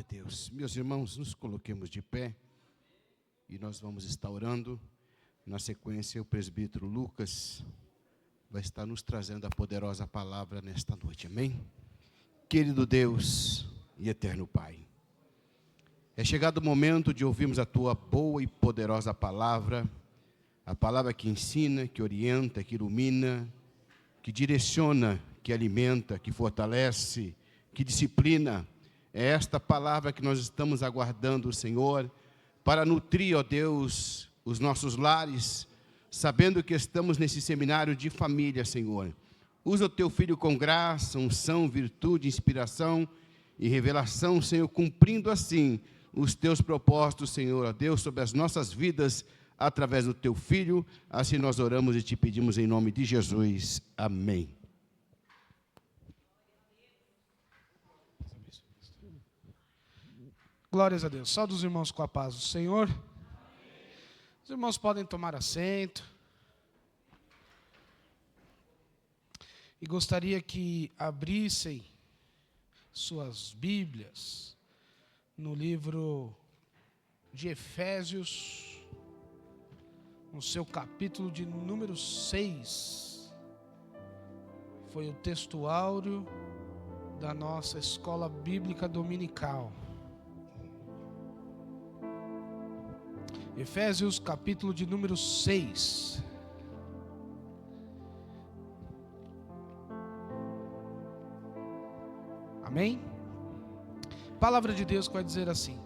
Deus. Meus irmãos, nos coloquemos de pé e nós vamos estar orando. Na sequência, o presbítero Lucas vai estar nos trazendo a poderosa palavra nesta noite. Amém? Querido Deus e eterno Pai, é chegado o momento de ouvirmos a Tua boa e poderosa palavra, a palavra que ensina, que orienta, que ilumina, que direciona, que alimenta, que fortalece, que disciplina. É esta palavra que nós estamos aguardando, Senhor, para nutrir, ó Deus, os nossos lares, sabendo que estamos nesse seminário de família, Senhor. Usa o Teu Filho com graça, unção, virtude, inspiração e revelação, Senhor, cumprindo assim os Teus propósitos, Senhor, ó Deus, sobre as nossas vidas, através do Teu Filho. Assim nós oramos e Te pedimos em nome de Jesus. Amém. Glórias a Deus. Saúde os irmãos com a paz do Senhor. Os irmãos podem tomar assento. E gostaria que abrissem suas Bíblias no livro de Efésios, no seu capítulo de número 6. Foi o texto áureo da nossa escola bíblica dominical. Efésios, capítulo de número 6. Amém? Palavra de Deus que vai dizer assim: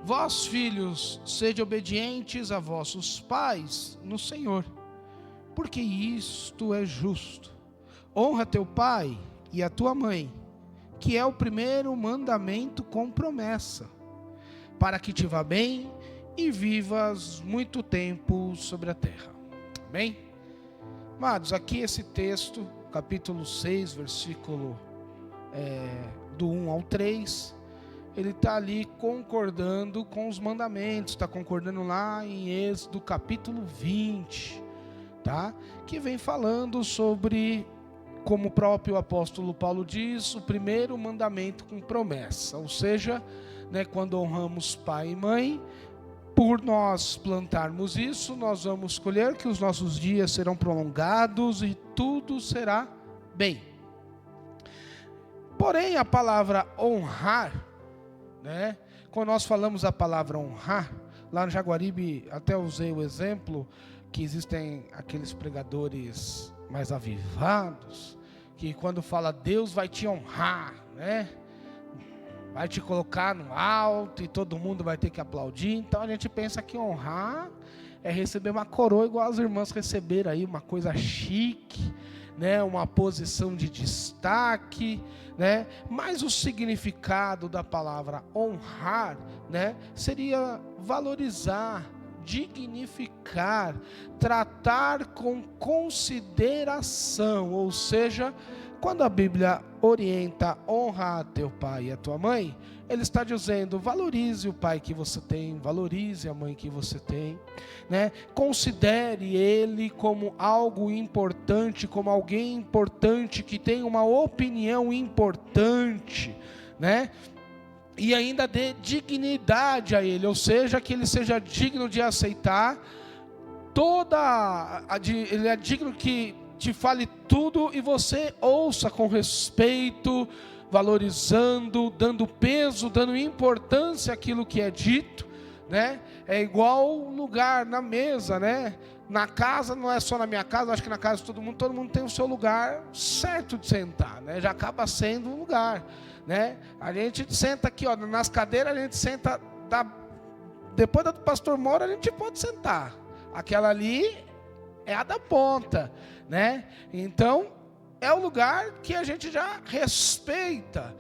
Vós, filhos, sede obedientes a vossos pais no Senhor, porque isto é justo. Honra teu pai e a tua mãe, que é o primeiro mandamento com promessa, para que te vá bem e vivas muito tempo sobre a terra. Amém? Amados, aqui esse texto, capítulo 6, versículo do 1 ao 3, ele está ali concordando com os mandamentos, está concordando lá em Êxodo capítulo 20, tá? Que vem falando sobre, como o próprio apóstolo Paulo diz, o primeiro mandamento com promessa, ou seja, quando honramos pai e mãe, por nós plantarmos isso, nós vamos colher que os nossos dias serão prolongados e tudo será bem. Porém, a palavra honrar, quando nós falamos a palavra honrar, lá no Jaguaribe, até usei o exemplo, que existem aqueles pregadores mais avivados, que quando fala Deus vai te honrar, vai te colocar no alto e todo mundo vai ter que aplaudir. Então a gente pensa que honrar é receber uma coroa igual as irmãs receberam aí, uma coisa chique, uma posição de destaque, Mas o significado da palavra honrar, seria valorizar, dignificar, tratar com consideração, ou seja, quando a Bíblia orienta honrar teu pai e a tua mãe, ele está dizendo, valorize o pai que você tem, valorize a mãe que você tem, Considere ele como algo importante, como alguém importante, que tem uma opinião importante, E ainda dê dignidade a ele, ou seja, que ele seja digno de aceitar ele é digno que te fale tudo e você ouça com respeito, valorizando, dando peso, dando importância àquilo que é dito, É igual lugar na mesa, Na casa, não é só na minha casa, acho que na casa de todo mundo tem o seu lugar certo de sentar, Já acaba sendo um lugar, A gente senta aqui, nas cadeiras, a gente senta, depois do pastor Mora, a gente pode sentar. Aquela ali é a da ponta, Então, é o lugar que a gente já respeita,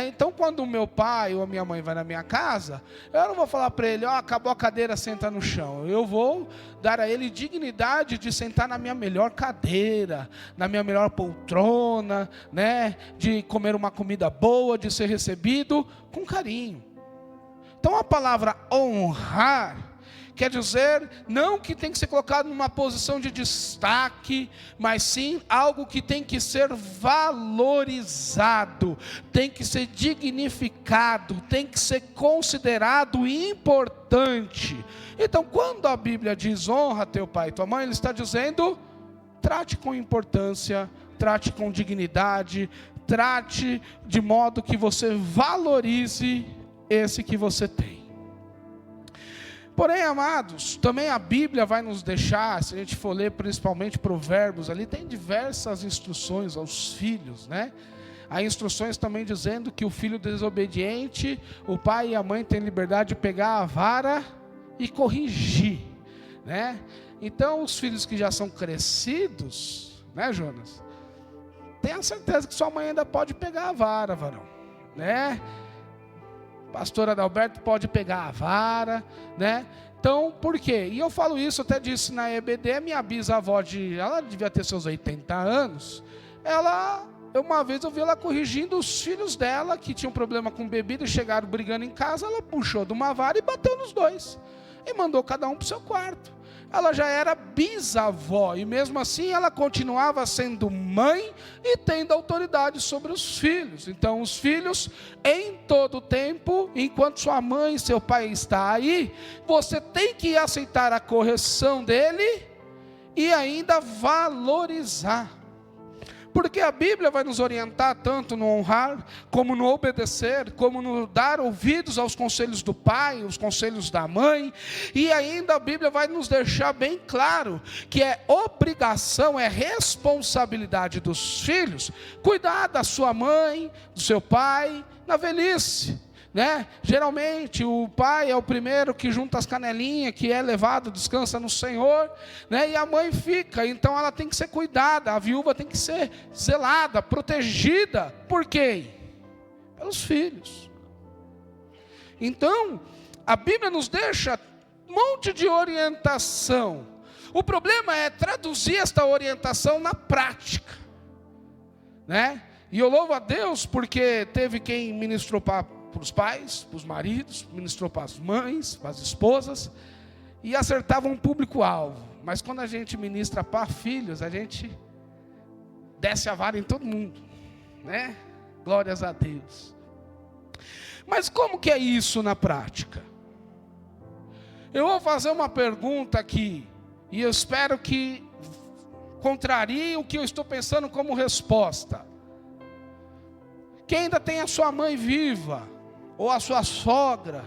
Então, quando o meu pai ou a minha mãe vai na minha casa, eu não vou falar para ele, acabou a cadeira, senta no chão. Eu vou dar a ele dignidade de sentar na minha melhor cadeira, na minha melhor poltrona, De comer uma comida boa, de ser recebido com carinho. Então, a palavra honrar quer dizer, não que tem que ser colocado numa posição de destaque, mas sim algo que tem que ser valorizado, tem que ser dignificado, tem que ser considerado importante. Então, quando a Bíblia diz honra teu pai e tua mãe, ele está dizendo, trate com importância, trate com dignidade, trate de modo que você valorize esse que você tem. Porém, amados, também a Bíblia vai nos deixar, se a gente for ler principalmente Provérbios, ali tem diversas instruções aos filhos, né? Há instruções também dizendo que o filho desobediente, o pai e a mãe têm liberdade de pegar a vara e corrigir, né? Então, os filhos que já são crescidos, né, Jonas? Tenha certeza que sua mãe ainda pode pegar a vara, varão, né? Pastor Adalberto pode pegar a vara, né? Então, por quê? E eu falo isso, até disse na EBD, minha bisavó, ela devia ter seus 80 anos, uma vez eu vi ela corrigindo os filhos dela, que tinham problema com bebida e chegaram brigando em casa, ela puxou de uma vara e bateu nos dois, e mandou cada um para o seu quarto. Ela já era bisavó, e mesmo assim ela continuava sendo mãe e tendo autoridade sobre os filhos. Então os filhos, em todo tempo, enquanto sua mãe e seu pai estão aí, você tem que aceitar a correção dele e ainda valorizar. Porque a Bíblia vai nos orientar tanto no honrar, como no obedecer, como no dar ouvidos aos conselhos do pai, os conselhos da mãe. E ainda a Bíblia vai nos deixar bem claro que é obrigação, é responsabilidade dos filhos cuidar da sua mãe, do seu pai, na velhice, né? Geralmente o pai é o primeiro que junta as canelinhas, que é levado, descansa no Senhor, né? E a mãe fica, então ela tem que ser cuidada, a viúva tem que ser zelada, protegida. Por quê? Pelos filhos. Então, a Bíblia nos deixa um monte de orientação. O problema é traduzir esta orientação na prática, né? E eu louvo a Deus porque teve quem ministrou para os pais, para os maridos, ministrou para as mães, para as esposas, e acertava um público-alvo. Mas quando a gente ministra para filhos, a gente desce a vara em todo mundo, né? Glórias a Deus. Mas como que é isso na prática? Eu vou fazer uma pergunta aqui, e eu espero que contrarie o que eu estou pensando como resposta. Quem ainda tem a sua mãe viva, ou a sua sogra,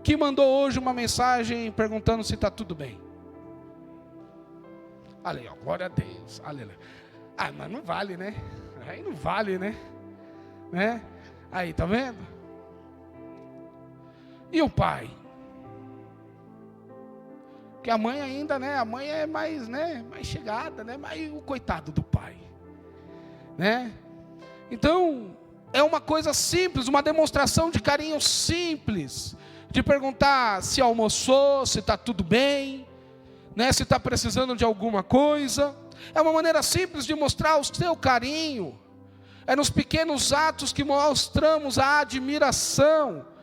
que mandou hoje uma mensagem perguntando se está tudo bem? Ali, ó, glória a Deus, aleluia. Ah, mas não vale, né? Aí não vale, né? Aí, tá vendo? E o pai? Porque a mãe ainda, né? A mãe é mais, né? Mais chegada, né? Mas o coitado do pai, né? Então, é uma coisa simples, uma demonstração de carinho simples, de perguntar se almoçou, se está tudo bem, né, se está precisando de alguma coisa. É uma maneira simples de mostrar o seu carinho. É nos pequenos atos que mostramos a admiração.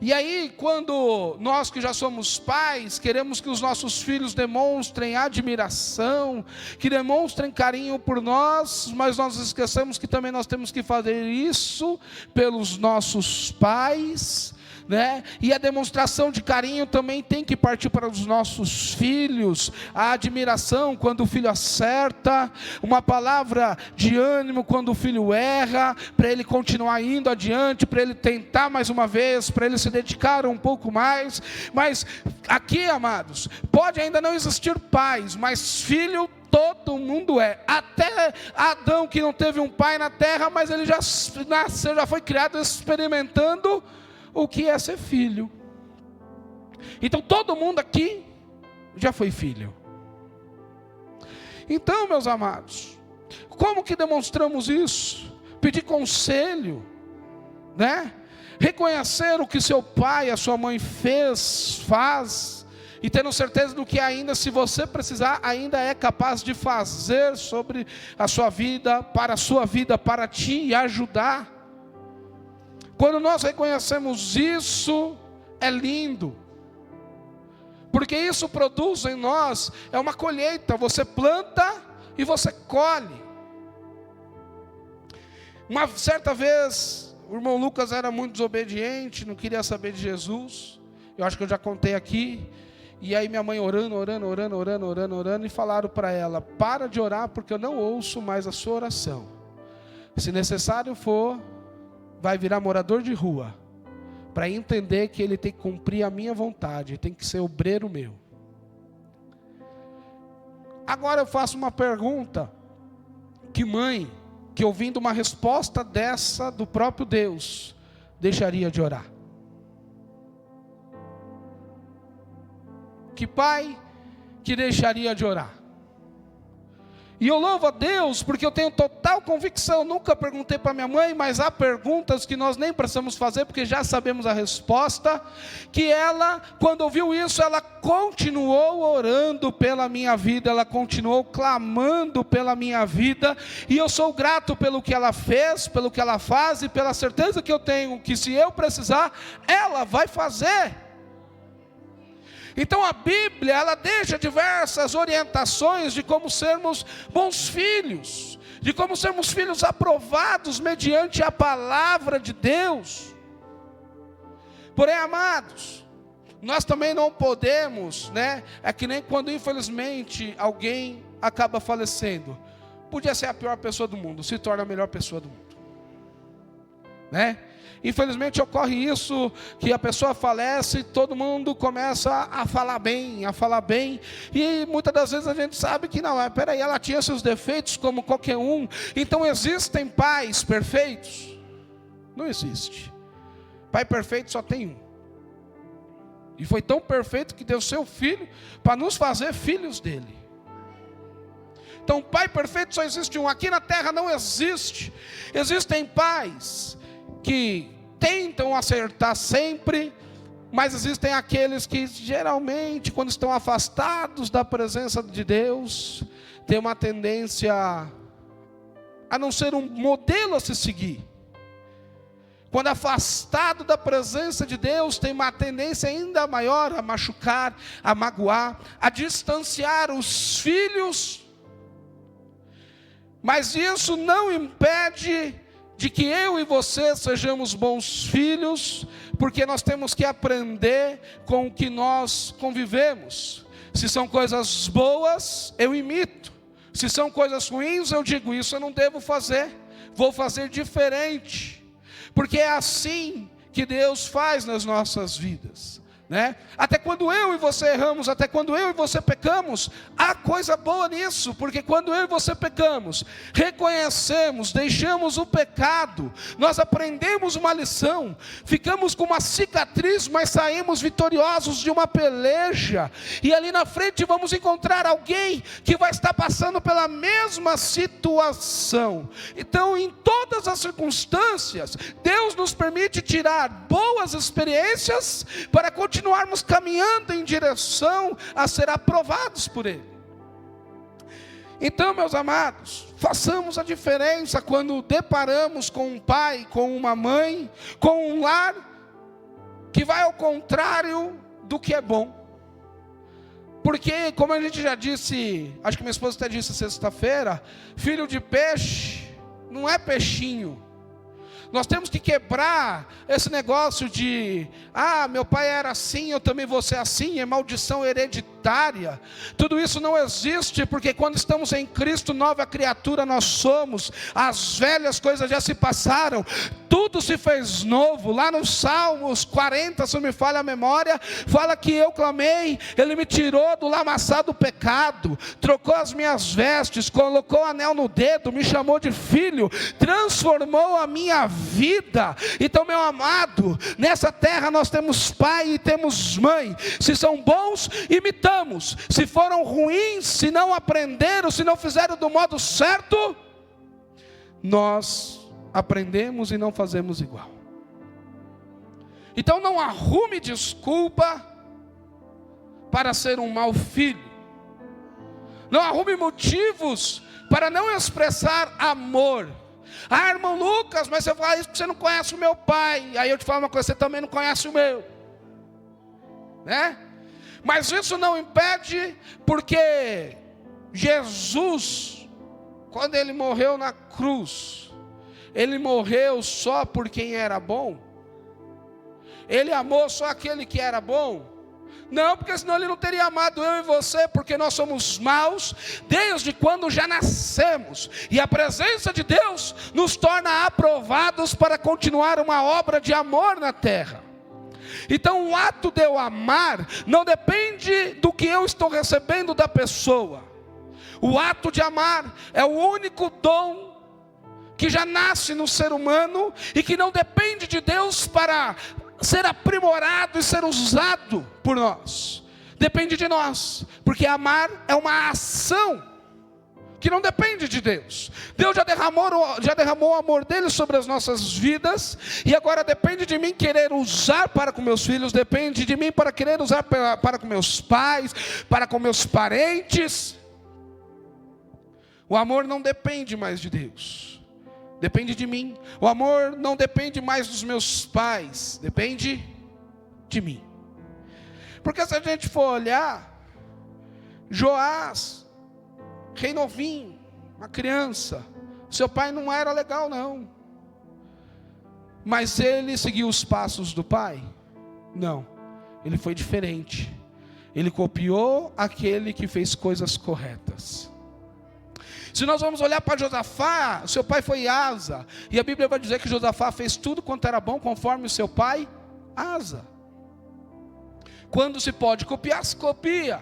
E aí, quando nós que já somos pais, queremos que os nossos filhos demonstrem admiração, que demonstrem carinho por nós, mas nós esquecemos que também nós temos que fazer isso pelos nossos pais, né? E a demonstração de carinho também tem que partir para os nossos filhos. A admiração quando o filho acerta, uma palavra de ânimo quando o filho erra, para ele continuar indo adiante, para ele tentar mais uma vez, para ele se dedicar um pouco mais. Mas aqui, amados, pode ainda não existir pais, mas filho todo mundo é. Até Adão, que não teve um pai na terra, mas ele já nasceu, já foi criado experimentando o que é ser filho. Então todo mundo aqui já foi filho. Então, meus amados, como que demonstramos isso? Pedir conselho, né? Reconhecer o que seu pai, a sua mãe faz, e tendo certeza do que ainda, se você precisar, ainda é capaz de fazer sobre a sua vida, para ti e ajudar. Quando nós reconhecemos isso, é lindo. porque isso produz em nós, é uma colheita, você planta e você colhe. Uma certa vez, o irmão Lucas era muito desobediente, não queria saber de Jesus, eu acho que eu já contei aqui, e aí minha mãe orando, e falaram para ela, para de orar, porque eu não ouço mais a sua oração, se necessário for, vai virar morador de rua, para entender que ele tem que cumprir a minha vontade, tem que ser obreiro meu. Agora eu faço uma pergunta, que mãe, que ouvindo uma resposta dessa do próprio Deus, deixaria de orar? Que pai que deixaria de orar? E eu louvo a Deus, porque eu tenho total convicção, nunca perguntei para minha mãe, mas há perguntas que nós nem precisamos fazer, porque já sabemos a resposta, que ela, quando ouviu isso, ela continuou orando pela minha vida, ela continuou clamando pela minha vida, e eu sou grato pelo que ela fez, pelo que ela faz, e pela certeza que eu tenho, que se eu precisar, ela vai fazer. Então a Bíblia, ela deixa diversas orientações de como sermos bons filhos, de como sermos filhos aprovados mediante a palavra de Deus. Porém, amados, nós também não podemos, é que nem quando infelizmente alguém acaba falecendo, podia ser a pior pessoa do mundo, se torna a melhor pessoa do mundo, Infelizmente ocorre isso, que a pessoa falece e todo mundo começa a falar bem, e muitas das vezes a gente sabe que não, peraí, ela tinha seus defeitos como qualquer um. Então existem pais perfeitos? Não existe. Pai perfeito só tem um, e foi tão perfeito que deu seu filho para nos fazer filhos dele. Então pai perfeito só existe um, aqui na terra não existe. Existem pais que tentam acertar sempre, mas existem aqueles que geralmente, quando estão afastados da presença de Deus, têm uma tendência a não ser um modelo a se seguir. Quando afastado da presença de Deus, tem uma tendência ainda maior a machucar, a magoar, a distanciar os filhos. Mas isso não impede de que eu e você sejamos bons filhos, porque nós temos que aprender com o que nós convivemos. Se são coisas boas, eu imito. Se são coisas ruins, eu digo, isso eu não devo fazer, vou fazer diferente, porque é assim que Deus faz nas nossas vidas. Até quando eu e você erramos, até quando eu e você pecamos, há coisa boa nisso, porque quando eu e você pecamos, reconhecemos, deixamos o pecado, nós aprendemos uma lição, ficamos com uma cicatriz, mas saímos vitoriosos de uma peleja, e ali na frente vamos encontrar alguém que vai estar passando pela mesma situação. Então, em todas as circunstâncias, Deus nos permite tirar boas experiências para continuarmos caminhando em direção a ser aprovados por Ele. Então, meus amados, façamos a diferença quando deparamos com um pai, com uma mãe, com um lar que vai ao contrário do que é bom. Porque, como a gente já disse, acho que minha esposa até disse sexta-feira, filho de peixe não é peixinho. Nós temos que quebrar esse negócio de, meu pai era assim, eu também vou ser assim, é maldição hereditária. Tudo isso não existe, porque quando estamos em Cristo, nova criatura nós somos. As velhas coisas já se passaram, tudo se fez novo. Lá nos Salmos 40, se não me falha a memória, fala que eu clamei, Ele me tirou do lamaçal do pecado, trocou as minhas vestes, colocou o anel no dedo, me chamou de filho, transformou a minha vida. Então, meu amado, nessa terra nós temos pai e temos mãe. Se são bons, imitamos. Se foram ruins, se não aprenderam, se não fizeram do modo certo, nós aprendemos e não fazemos igual. Então não arrume desculpa para ser um mau filho. Não arrume motivos para não expressar amor. Irmão Lucas, mas você fala isso porque você não conhece o meu pai. Aí eu te falo uma coisa, você também não conhece o meu, Mas isso não impede, porque Jesus, quando ele morreu na cruz, ele morreu só por quem era bom? Ele amou só aquele que era bom? Não, porque senão ele não teria amado eu e você, porque nós somos maus desde quando já nascemos, e a presença de Deus nos torna aprovados para continuar uma obra de amor na terra. Então o ato de eu amar não depende do que eu estou recebendo da pessoa. O ato de amar é o único dom que já nasce no ser humano e que não depende de Deus para ser aprimorado e ser usado por nós. Depende de nós, porque amar é uma ação que não depende de Deus. Deus já derramou o amor dele sobre as nossas vidas, e agora depende de mim querer usar para com meus filhos, depende de mim para querer usar para com meus pais, para com meus parentes. O amor não depende mais de Deus, depende de mim. O amor não depende mais dos meus pais, depende de mim. Porque se a gente for olhar, Joás, rei novinho, uma criança, seu pai não era legal não, mas ele seguiu os passos do pai? Não, ele foi diferente. Ele copiou aquele que fez coisas corretas. Se nós vamos olhar para Josafá, seu pai foi Asa, e a Bíblia vai dizer que Josafá fez tudo quanto era bom conforme o seu pai Asa. Quando se pode copiar, se copia.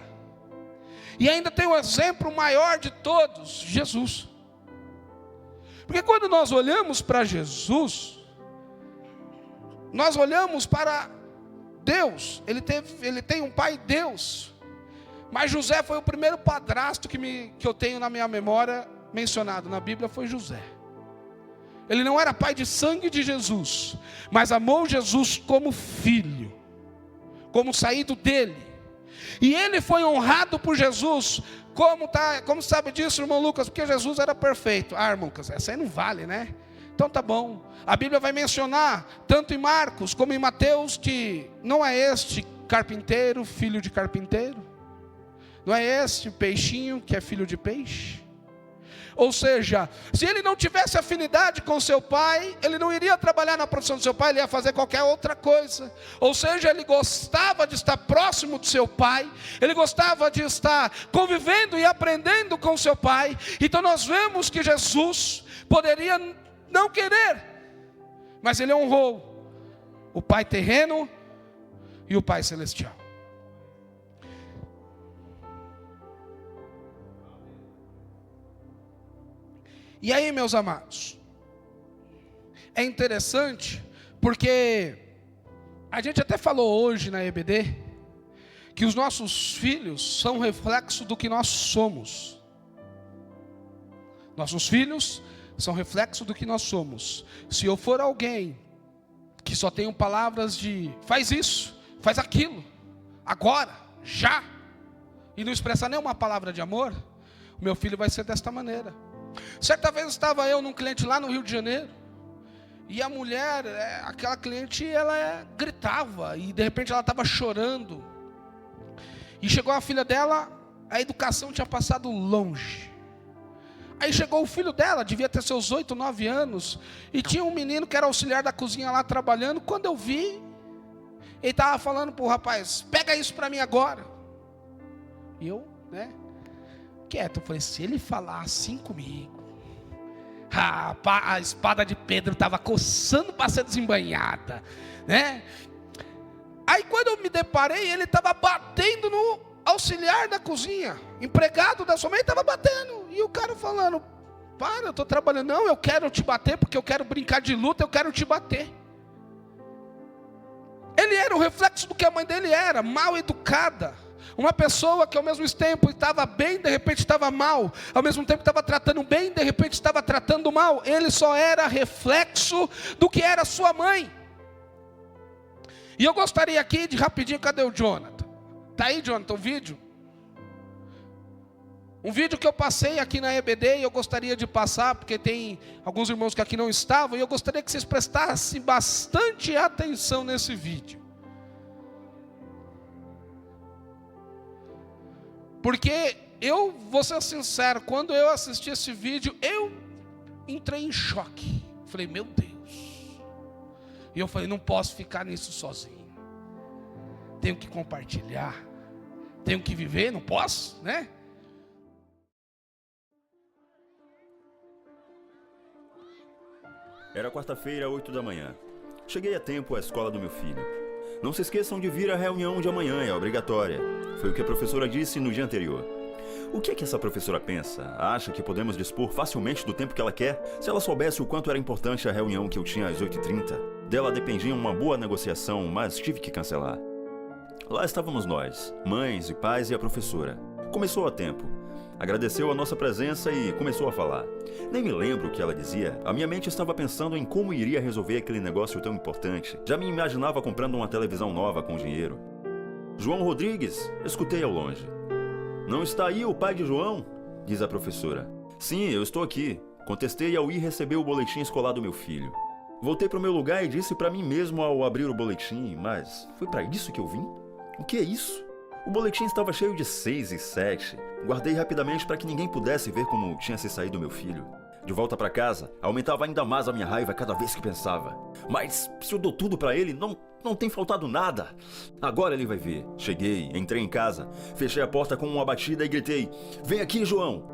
E ainda tem o exemplo maior de todos, Jesus. Porque quando nós olhamos para Jesus, nós olhamos para Deus. Ele tem um pai Deus. Mas José foi o primeiro padrasto que eu tenho na minha memória mencionado na Bíblia, foi José. Ele não era pai de sangue de Jesus, mas amou Jesus como filho, como saído dele. E ele foi honrado por Jesus. Como sabe disso, irmão Lucas? Porque Jesus era perfeito. Ah, irmão Lucas, essa aí não vale, né? Então tá bom. A Bíblia vai mencionar, tanto em Marcos como em Mateus, que não é este carpinteiro, filho de carpinteiro. Não é este peixinho que é filho de peixe? Ou seja, se ele não tivesse afinidade com seu pai, ele não iria trabalhar na profissão do seu pai, ele ia fazer qualquer outra coisa. Ou seja, ele gostava de estar próximo do seu pai, ele gostava de estar convivendo e aprendendo com seu pai. Então nós vemos que Jesus poderia não querer, mas ele honrou o pai terreno e o pai celestial. E aí, meus amados, é interessante, porque a gente até falou hoje na EBD, que os nossos filhos são reflexo do que nós somos. Nossos filhos são reflexo do que nós somos. Se eu for alguém que só tenho palavras de faz isso, faz aquilo, agora, já, e não expressar nenhuma palavra de amor, o meu filho vai ser desta maneira. Certa vez estava eu num cliente lá no Rio de Janeiro, e a mulher, aquela cliente, ela gritava, e de repente ela estava chorando, e chegou a filha dela, a educação tinha passado longe. Aí chegou o filho dela, devia ter seus 8, 9 anos, e tinha um menino que era auxiliar da cozinha lá trabalhando. Quando eu vi, ele estava falando para o rapaz, pega isso para mim agora. E eu, quieto, eu falei, se ele falar assim comigo, a espada de Pedro estava coçando para ser desembainhada, né? Aí quando eu me deparei, ele estava batendo no auxiliar da cozinha, empregado da sua mãe, estava batendo, e o cara falando, para, eu estou trabalhando. Não, eu quero te bater, porque eu quero brincar de luta, eu quero te bater. Ele era o reflexo do que a mãe dele era, mal educada. Uma pessoa que ao mesmo tempo estava bem, de repente estava mal. Ao mesmo tempo estava tratando bem, de repente estava tratando mal. Ele só era reflexo do que era sua mãe. E eu gostaria aqui de rapidinho, cadê o Jonathan? Está aí, Jonathan, o vídeo? Um vídeo que eu passei aqui na EBD, e eu gostaria de passar, porque tem alguns irmãos que aqui não estavam, e eu gostaria que vocês prestassem bastante atenção nesse vídeo. Porque eu vou ser sincero, quando eu assisti esse vídeo, eu entrei em choque. Falei, meu Deus. E eu falei, não posso ficar nisso sozinho. Tenho que compartilhar. Tenho que viver, não posso, né? Era quarta-feira, 8 da manhã. Cheguei a tempo à escola do meu filho. Não se esqueçam de vir à reunião de amanhã, é obrigatória. Foi o que a professora disse no dia anterior. O que é que essa professora pensa? Acha que podemos dispor facilmente do tempo que ela quer? Se ela soubesse o quanto era importante a reunião que eu tinha às 8h30, dela dependia uma boa negociação, mas tive que cancelar. Lá estávamos nós, mães e pais e a professora. Começou a tempo. Agradeceu a nossa presença e começou a falar. Nem me lembro o que ela dizia. A minha mente estava pensando em como iria resolver aquele negócio tão importante. Já me imaginava comprando uma televisão nova com dinheiro. João Rodrigues, escutei ao longe. Não está aí o pai de João? Diz a professora. Sim, eu estou aqui. Contestei ao ir receber o boletim escolar do meu filho. Voltei para o meu lugar e disse para mim mesmo ao abrir o boletim, mas foi para isso que eu vim? O que é isso? O boletim estava cheio de 6 e 7. Guardei rapidamente para que ninguém pudesse ver como tinha se saído meu filho. De volta para casa, aumentava ainda mais a minha raiva cada vez que pensava. Mas se eu dou tudo para ele, não tem faltado nada. Agora ele vai ver. Cheguei, entrei em casa, fechei a porta com uma batida e gritei: "Vem aqui, João!"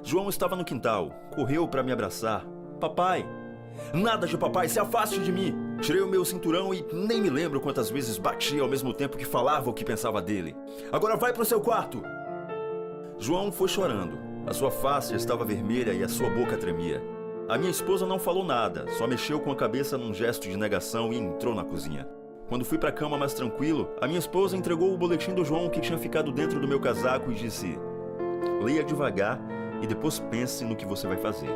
João estava no quintal, correu para me abraçar. "Papai!" "Nada de papai, se afaste de mim!" Tirei o meu cinturão e nem me lembro quantas vezes bati ao mesmo tempo que falava o que pensava dele. "Agora vai pro seu quarto!" João foi chorando. A sua face estava vermelha e a sua boca tremia. A minha esposa não falou nada, só mexeu com a cabeça num gesto de negação e entrou na cozinha. Quando fui pra cama mais tranquilo, a minha esposa entregou o boletim do João que tinha ficado dentro do meu casaco e disse: "Leia devagar e depois pense no que você vai fazer."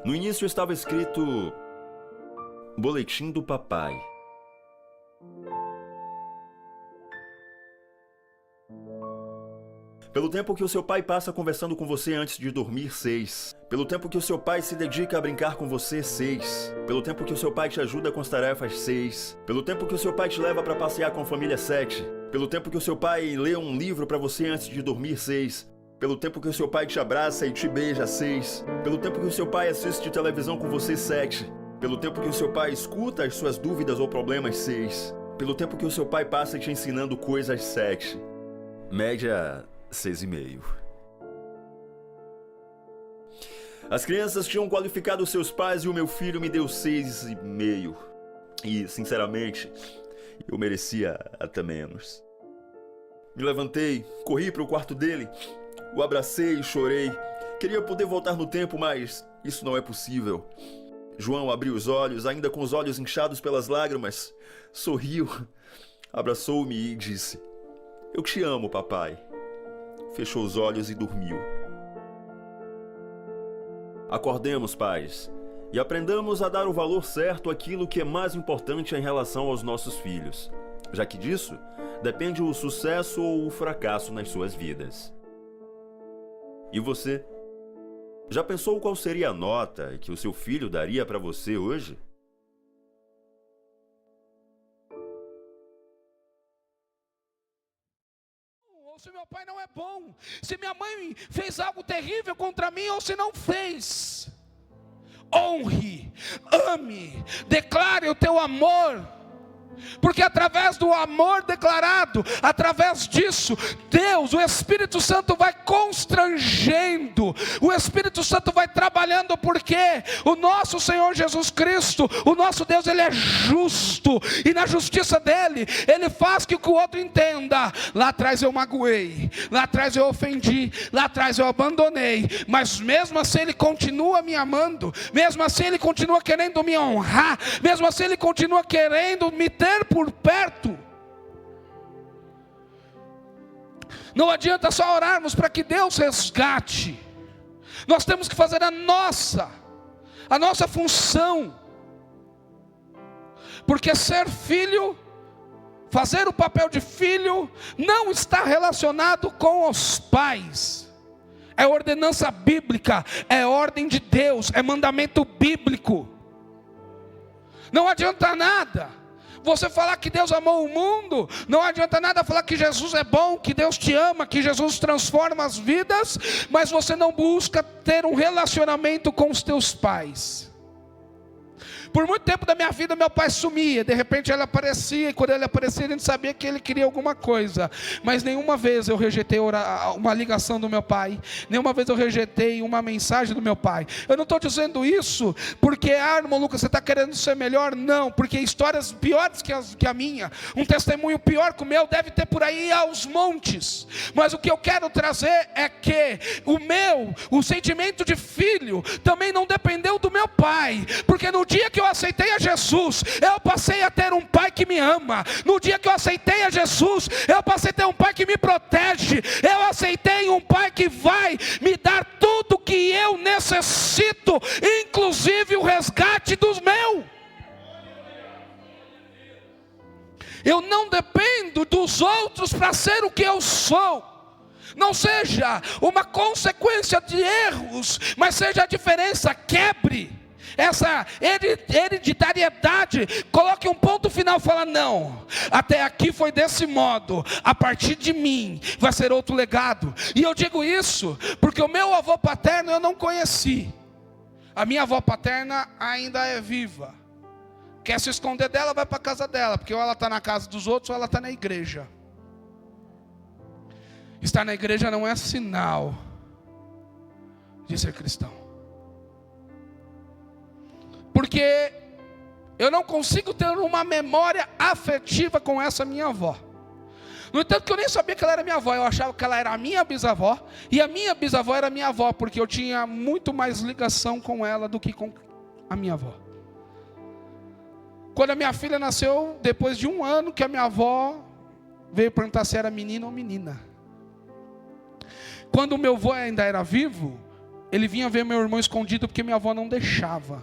No início estava escrito: "Boletim do papai." Pelo tempo que o seu pai passa conversando com você antes de dormir, 6. Pelo tempo que o seu pai se dedica a brincar com você, 6. Pelo tempo que o seu pai te ajuda com as tarefas, 6. Pelo tempo que o seu pai te leva para passear com a família, 7. Pelo tempo que o seu pai lê um livro para você antes de dormir, 6. Pelo tempo que o seu pai te abraça e te beija, 6. Pelo tempo que o seu pai assiste televisão com você, 7. Pelo tempo que o seu pai escuta as suas dúvidas ou problemas, 6. Pelo tempo que o seu pai passa te ensinando coisas, 7. Média 6,5. As crianças tinham qualificado seus pais e o meu filho me deu 6,5. E, sinceramente, eu merecia até menos. Me levantei, corri para o quarto dele, o abracei e chorei. Queria poder voltar no tempo, mas isso não é possível. João abriu os olhos, ainda com os olhos inchados pelas lágrimas, sorriu, abraçou-me e disse: "Eu te amo, papai." Fechou os olhos e dormiu. Acordemos, pais, e aprendamos a dar o valor certo àquilo que é mais importante em relação aos nossos filhos, já que disso depende o sucesso ou o fracasso nas suas vidas. E você? Já pensou qual seria a nota que o seu filho daria para você hoje? Ou se meu pai não é bom, se minha mãe fez algo terrível contra mim ou se não fez. Honre, ame, declare o teu amor. Porque através do amor declarado, através disso, Deus, o Espírito Santo vai constrangendo, o Espírito Santo vai trabalhando, porque o nosso Senhor Jesus Cristo, o nosso Deus, Ele é justo, e na justiça dEle, Ele faz que o outro entenda: lá atrás eu magoei, lá atrás eu ofendi, lá atrás eu abandonei, mas mesmo assim Ele continua me amando, mesmo assim Ele continua querendo me honrar, mesmo assim Ele continua querendo me ter por perto. Não adianta só orarmos para que Deus resgate. Nós temos que fazer a nossa função. Porque ser filho, fazer o papel de filho, não está relacionado com os pais. É ordenança bíblica, é ordem de Deus, é mandamento bíblico. Não adianta nada você falar que Deus amou o mundo, não adianta nada falar que Jesus é bom, que Deus te ama, que Jesus transforma as vidas, mas você não busca ter um relacionamento com os teus pais. Por muito tempo da minha vida, meu pai sumia, de repente ele aparecia, e quando ele aparecia, a gente sabia que ele queria alguma coisa, mas nenhuma vez eu rejeitei uma ligação do meu pai, nenhuma vez eu rejeitei uma mensagem do meu pai. Eu não estou dizendo isso porque, irmão Lucas, você está querendo ser melhor? Não, porque histórias piores que a minha, um testemunho pior que o meu, deve ter por aí aos montes, mas o que eu quero trazer é que o sentimento de filho, também não dependeu do meu pai, porque no dia que eu aceitei a Jesus, eu passei a ter um pai que me ama. No dia que eu aceitei a Jesus, eu passei a ter um pai que me protege. Eu aceitei um pai que vai me dar tudo que eu necessito, inclusive o resgate dos meus. Eu não dependo dos outros para ser o que eu sou. Não seja uma consequência de erros, mas seja a diferença. Quebre essa hereditariedade, coloque um ponto final, fala: não, até aqui foi desse modo, a partir de mim vai ser outro legado. E eu digo isso porque o meu avô paterno eu não conheci, a minha avó paterna ainda é viva. Quer se esconder dela, vai para a casa dela, porque ou ela está na casa dos outros ou ela está na igreja. Estar na igreja não é sinal de ser cristão. Porque eu não consigo ter uma memória afetiva com essa minha avó. No entanto, que eu nem sabia que ela era minha avó. Eu achava que ela era a minha bisavó. E a minha bisavó era minha avó, porque eu tinha muito mais ligação com ela do que com a minha avó. Quando a minha filha nasceu, depois de 1 ano que a minha avó veio perguntar se era menino ou menina. Quando o meu avô ainda era vivo, ele vinha ver meu irmão escondido porque minha avó não deixava.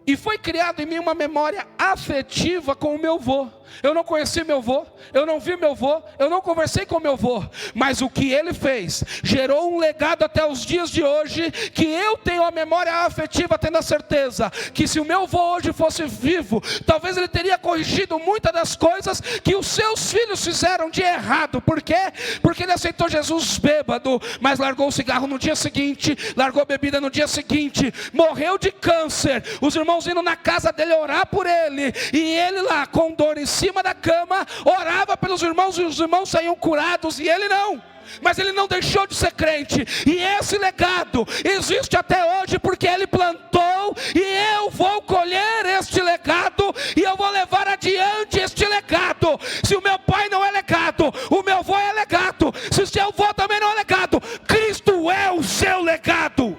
E foi criado em mim uma memória afetiva com o meu avô. Eu não conheci meu avô, eu não vi meu avô, eu não conversei com meu avô, mas o que ele fez gerou um legado até os dias de hoje, que eu tenho a memória afetiva, tendo a certeza que se o meu avô hoje fosse vivo, talvez ele teria corrigido muitas das coisas que os seus filhos fizeram de errado. Por quê? Porque ele aceitou Jesus bêbado, mas largou o cigarro no dia seguinte, largou a bebida no dia seguinte, morreu de câncer, os irmãos indo na casa dele orar por ele, e ele lá com dor em cima da cama, orava pelos irmãos, e os irmãos saíam curados, e ele não. Mas ele não deixou de ser crente, e esse legado existe até hoje, porque ele plantou, e eu vou colher este legado, e eu vou levar adiante este legado. Se o meu pai não é legado, o meu avô é legado. Se o seu avô também não é legado, Cristo é o seu legado.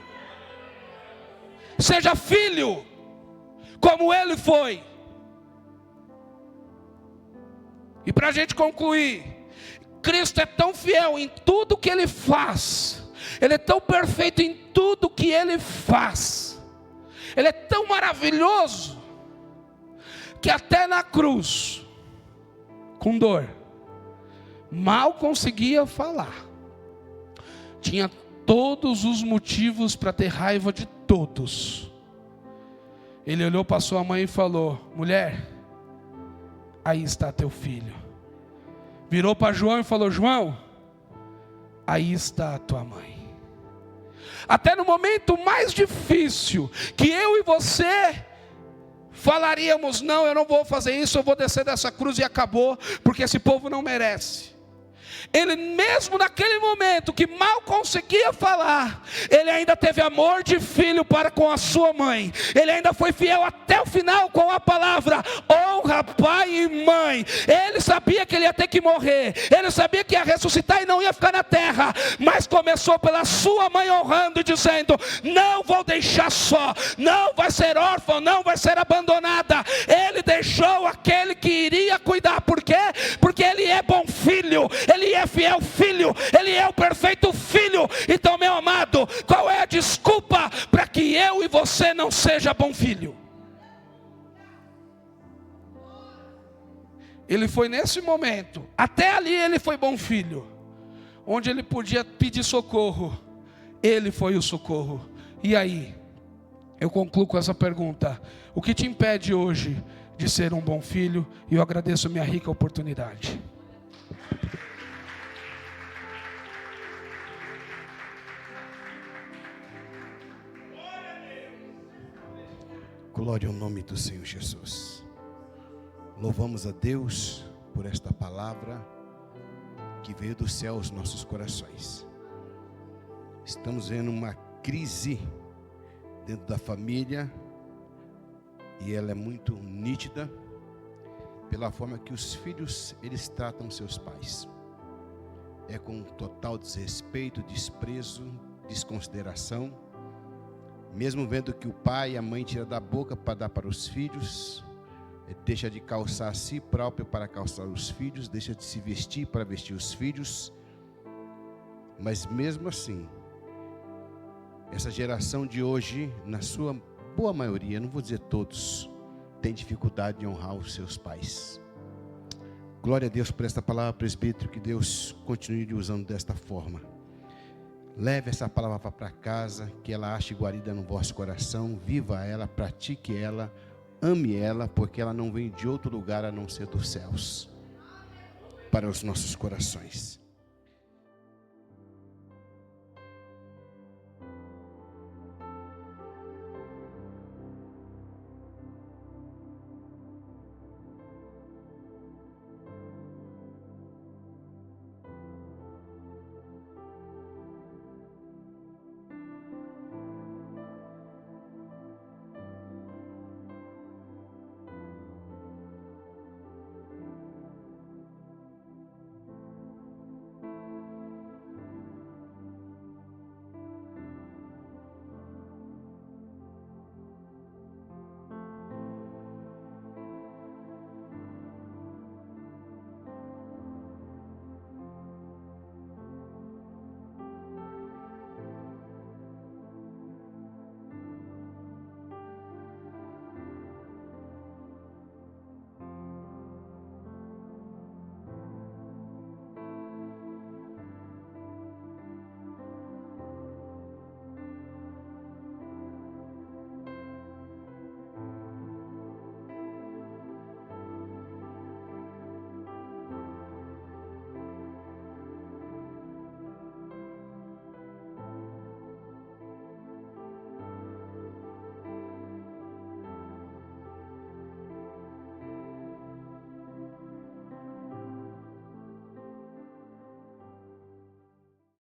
Seja filho como ele foi. E para a gente concluir, Cristo é tão fiel em tudo que ele faz, ele é tão perfeito em tudo que ele faz, ele é tão maravilhoso, que até na cruz, com dor, mal conseguia falar, tinha todos os motivos para ter raiva de todos. Ele olhou para sua mãe e falou: mulher, aí está teu filho. Virou para João e falou: João, aí está a tua mãe. Até no momento mais difícil, que eu e você falaríamos: não, eu não vou fazer isso, eu vou descer dessa cruz e acabou, porque esse povo não merece. Ele mesmo naquele momento que mal conseguia falar, ele ainda teve amor de filho para com a sua mãe. Ele ainda foi fiel até o final com a palavra: honra pai e mãe. Ele sabia que ele ia ter que morrer, ele sabia que ia ressuscitar e não ia ficar na terra, mas começou pela sua mãe honrando e dizendo: não vou deixar só, não vai ser órfão, não vai ser abandonada. Ele deixou aquele que iria cuidar. Por quê? Porque ele é bom filho, ele é fiel filho, ele é o perfeito filho. Então, meu amado, qual é a desculpa para que eu e você não seja bom filho? Ele foi nesse momento, até ali ele foi bom filho, onde ele podia pedir socorro, ele foi o socorro. E aí, Eu concluo com essa pergunta: o que te impede hoje de ser um bom filho? E eu agradeço a minha rica oportunidade. Glória ao nome do Senhor Jesus. Louvamos a Deus por esta palavra que veio do céu aos nossos corações. Estamos vendo uma crise dentro da família e ela é muito nítida pela forma que os filhos eles tratam seus pais. É com total desrespeito, desprezo, desconsideração. Mesmo vendo que o pai e a mãe tiram da boca para dar para os filhos, deixa de calçar a si próprio para calçar os filhos, deixa de se vestir para vestir os filhos. Mas mesmo assim, essa geração de hoje, na sua boa maioria, não vou dizer todos, tem dificuldade de honrar os seus pais. Glória a Deus por esta palavra, presbítero, que Deus continue usando desta forma. Leve essa palavra para casa, que ela ache guarida no vosso coração, viva ela, pratique ela, ame ela, porque ela não vem de outro lugar a não ser dos céus, para os nossos corações.